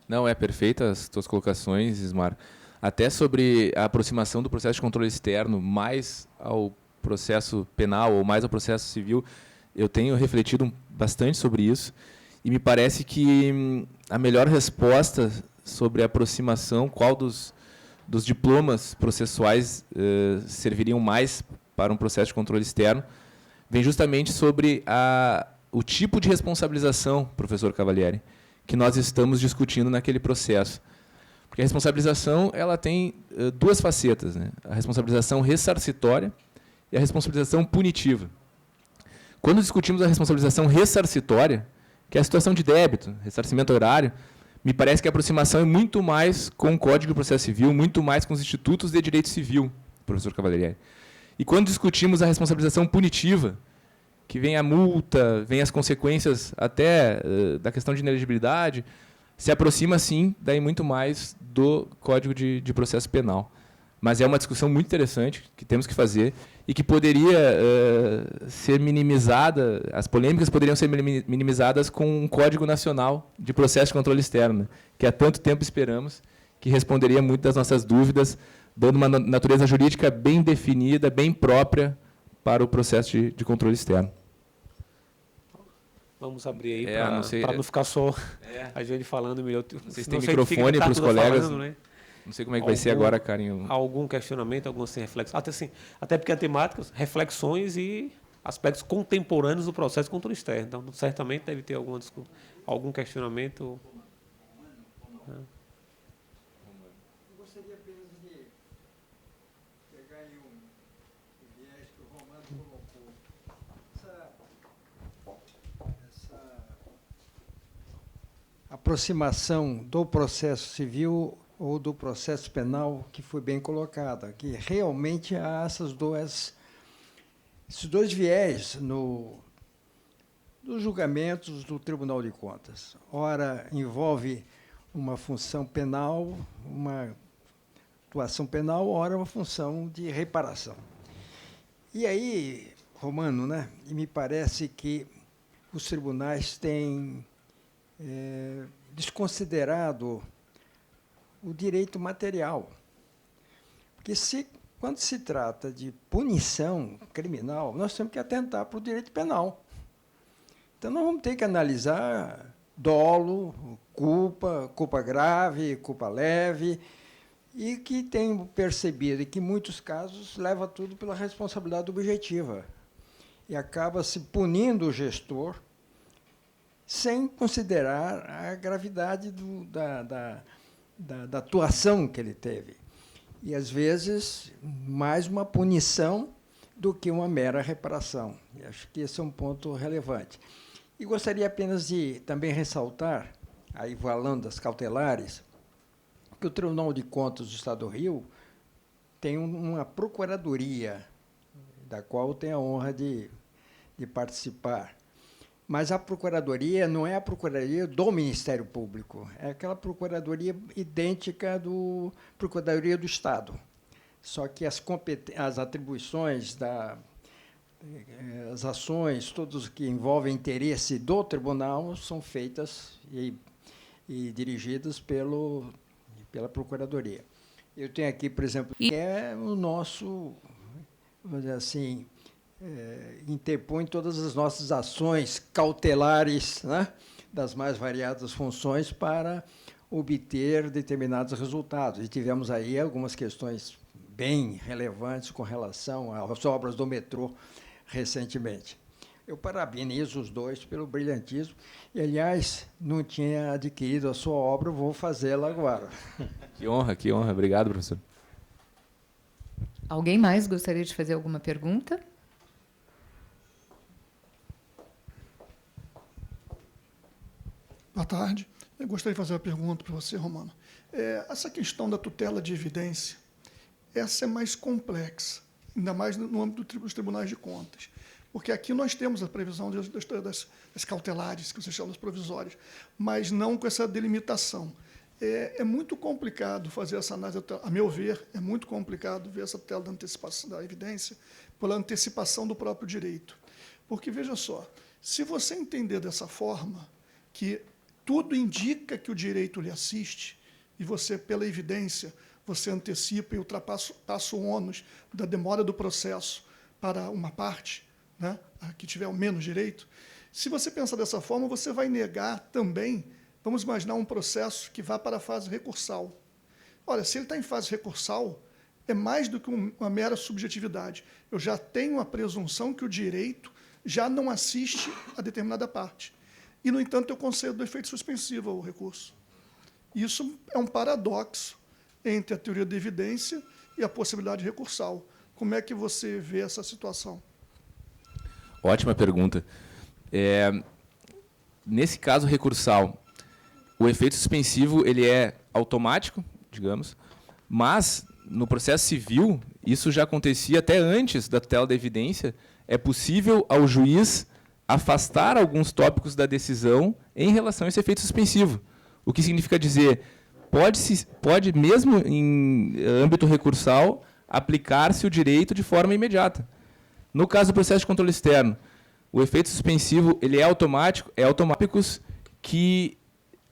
Não, perfeita as tuas colocações, Ismar. Até sobre a aproximação do processo de controle externo mais ao processo penal ou mais ao processo civil, eu tenho refletido bastante sobre isso e me parece que a melhor resposta sobre a aproximação, qual dos diplomas processuais serviriam mais para um processo de controle externo, vem justamente sobre o tipo de responsabilização, professor Cavalieri, que nós estamos discutindo naquele processo. Porque a responsabilização ela tem duas facetas, né? A responsabilização ressarcitória e a responsabilização punitiva. Quando discutimos a responsabilização ressarcitória, que é a situação de débito, ressarcimento horário, me parece que a aproximação é muito mais com o Código de Processo Civil, muito mais com os institutos de direito civil, professor Cavalieri. E quando discutimos a responsabilização punitiva, que vem a multa, vem as consequências até da questão de inelegibilidade, se aproxima, sim, daí muito mais do Código de Processo Penal. Mas é uma discussão muito interessante que temos que fazer e que poderia ser minimizada, as polêmicas poderiam ser minimizadas com um Código Nacional de Processo de Controle Externo, né, que há tanto tempo esperamos, que responderia muito das nossas dúvidas dando uma natureza jurídica bem definida, bem própria para o processo de controle externo. Vamos abrir aí É, para não ficar só a gente falando melhor. Vocês têm microfone para os colegas. Falando, né? Não sei como é que vai ser agora, Karen. Algum questionamento, alguma assim, reflexão? Até porque a temática, reflexões e aspectos contemporâneos do processo de controle externo. Então, certamente deve ter algum questionamento. Eu gostaria apenas de pegar aí um viés que o Romano colocou. Essa aproximação do processo civil ou do processo penal que foi bem colocada, que realmente há esses dois viés nos julgamentos do Tribunal de Contas. Ora, envolve uma função penal, uma atuação penal, ora uma função de reparação. E aí, Romano, né, me parece que os tribunais têm desconsiderado o direito material. Porque quando se trata de punição criminal, nós temos que atentar para o direito penal. Então, nós vamos ter que analisar dolo, culpa grave, culpa leve, e que tenho percebido que, em muitos casos, leva tudo pela responsabilidade objetiva. E acaba se punindo o gestor sem considerar a gravidade da atuação que ele teve. E, às vezes, mais uma punição do que uma mera reparação. E acho que esse é um ponto relevante. E gostaria apenas de também ressaltar, aí falando das cautelares, que o Tribunal de Contas do Estado do Rio tem uma procuradoria, da qual eu tenho a honra de participar. Mas a procuradoria não é a procuradoria do Ministério Público, é aquela procuradoria idêntica da Procuradoria do Estado. Só que as atribuições, as ações, todos que envolvem interesse do tribunal, são feitas e dirigidas pela procuradoria. Eu tenho aqui, por exemplo, o nosso, vamos dizer assim, interpõe todas as nossas ações cautelares, né, das mais variadas funções para obter determinados resultados. E tivemos aí algumas questões bem relevantes com relação às obras do metrô recentemente. Eu parabenizo os dois pelo brilhantismo e, aliás, não tinha adquirido a sua obra, vou fazê-la agora. Que honra, que honra. Obrigado, professor. Alguém mais gostaria de fazer alguma pergunta? Boa tarde. Eu gostaria de fazer uma pergunta para você, Romano. Essa questão da tutela de evidência, essa é mais complexa, ainda mais no âmbito dos tribunais de contas. Porque aqui nós temos a previsão das cautelares, que vocês chamam das provisórias, mas não com essa delimitação. É muito complicado fazer essa análise, a meu ver, é muito complicado ver essa tutela da antecipação da evidência pela antecipação do próprio direito. Porque, veja só, se você entender dessa forma, que tudo indica que o direito lhe assiste, e você, pela evidência, você antecipa e ultrapassa o ônus da demora do processo para uma parte, né, a que tiver o menos direito. Se você pensar dessa forma, você vai negar também, vamos imaginar um processo que vá para a fase recursal. Olha, se ele está em fase recursal, é mais do que uma mera subjetividade. Eu já tenho a presunção que o direito já não assiste a determinada parte. E, no entanto, eu concedo efeito suspensivo ao recurso. Isso é um paradoxo entre a teoria da evidência e a possibilidade recursal. Como é que você vê essa situação? Ótima pergunta. Nesse caso recursal, o efeito suspensivo ele é automático, digamos, mas no processo civil, isso já acontecia até antes da tutela da evidência, é possível ao juiz afastar alguns tópicos da decisão em relação a esse efeito suspensivo. O que significa dizer, pode mesmo em âmbito recursal, aplicar-se o direito de forma imediata. No caso do processo de controle externo, o efeito suspensivo ele é automático, tópicos que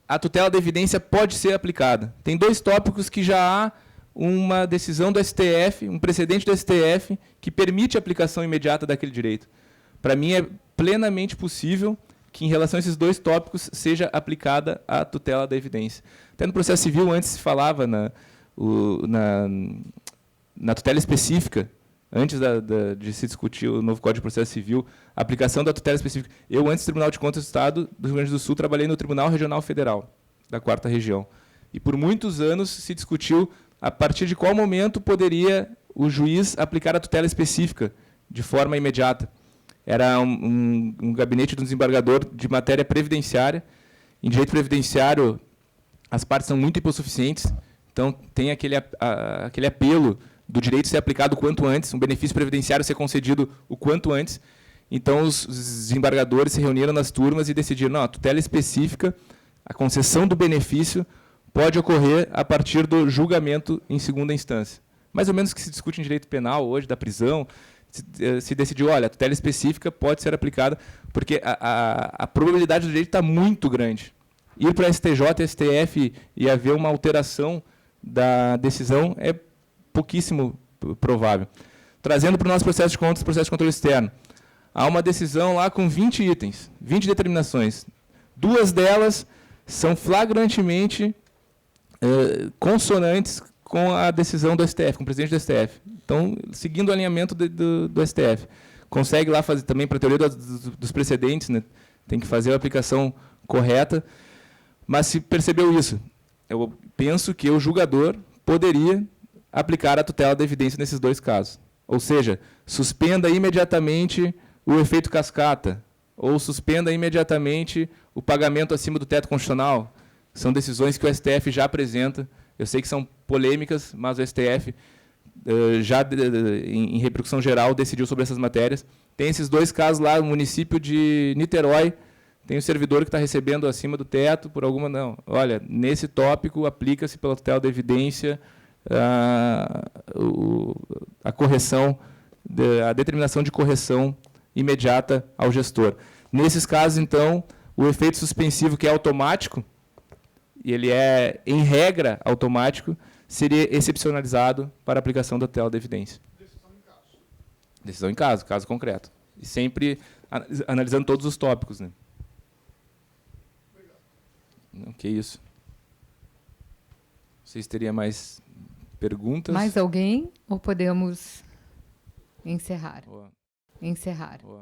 a tutela da evidência pode ser aplicada. Tem dois tópicos que já há uma decisão do STF, um precedente do STF, que permite a aplicação imediata daquele direito. Para mim, é plenamente possível que, em relação a esses dois tópicos, seja aplicada a tutela da evidência. Até no processo civil, antes se falava na tutela específica, antes de se discutir o novo Código de Processo Civil, a aplicação da tutela específica. Eu, antes do Tribunal de Contas do Estado do Rio Grande do Sul, trabalhei no Tribunal Regional Federal, da 4ª Região. E, por muitos anos, se discutiu a partir de qual momento poderia o juiz aplicar a tutela específica de forma imediata. Era um gabinete do desembargador de matéria previdenciária. Em direito previdenciário, as partes são muito hipossuficientes, então tem aquele apelo do direito ser aplicado o quanto antes, um benefício previdenciário ser concedido o quanto antes. Então, os desembargadores se reuniram nas turmas e decidiram, não, a tutela específica, a concessão do benefício, pode ocorrer a partir do julgamento em segunda instância. Mais ou menos o que se discute em direito penal hoje, da prisão, se decidiu, olha, a tutela específica pode ser aplicada, porque a probabilidade do direito está muito grande. Ir para a STJ e STF e haver uma alteração da decisão é pouquíssimo provável. Trazendo para o nosso processo de contas, processo de controle externo, há uma decisão lá com 20 itens, 20 determinações. 2 delas são flagrantemente consonantes com a decisão do STF, com o presidente do STF. Então, seguindo o alinhamento do STF. Consegue lá fazer também, para a teoria dos precedentes, né, tem que fazer a aplicação correta, mas se percebeu isso. Eu penso que o julgador poderia aplicar a tutela da evidência nesses 2 casos. Ou seja, suspenda imediatamente o efeito cascata, ou suspenda imediatamente o pagamento acima do teto constitucional. São decisões que o STF já apresenta. Eu sei que são polêmicas, mas o STF, em repercussão geral, decidiu sobre essas matérias. Tem esses 2 casos lá, no município de Niterói, tem o servidor que está recebendo acima do teto por alguma... Não, olha, nesse tópico aplica-se pela tutela da evidência a correção, a determinação de correção imediata ao gestor. Nesses casos, então, o efeito suspensivo, que é automático, e ele é, em regra, automático, seria excepcionalizado para a aplicação da tutela da evidência. Decisão em caso, caso concreto. E sempre analisando todos os tópicos. Né? Não, que isso. Vocês teriam mais perguntas? Mais alguém? Ou podemos encerrar? Boa. Encerrar. Boa.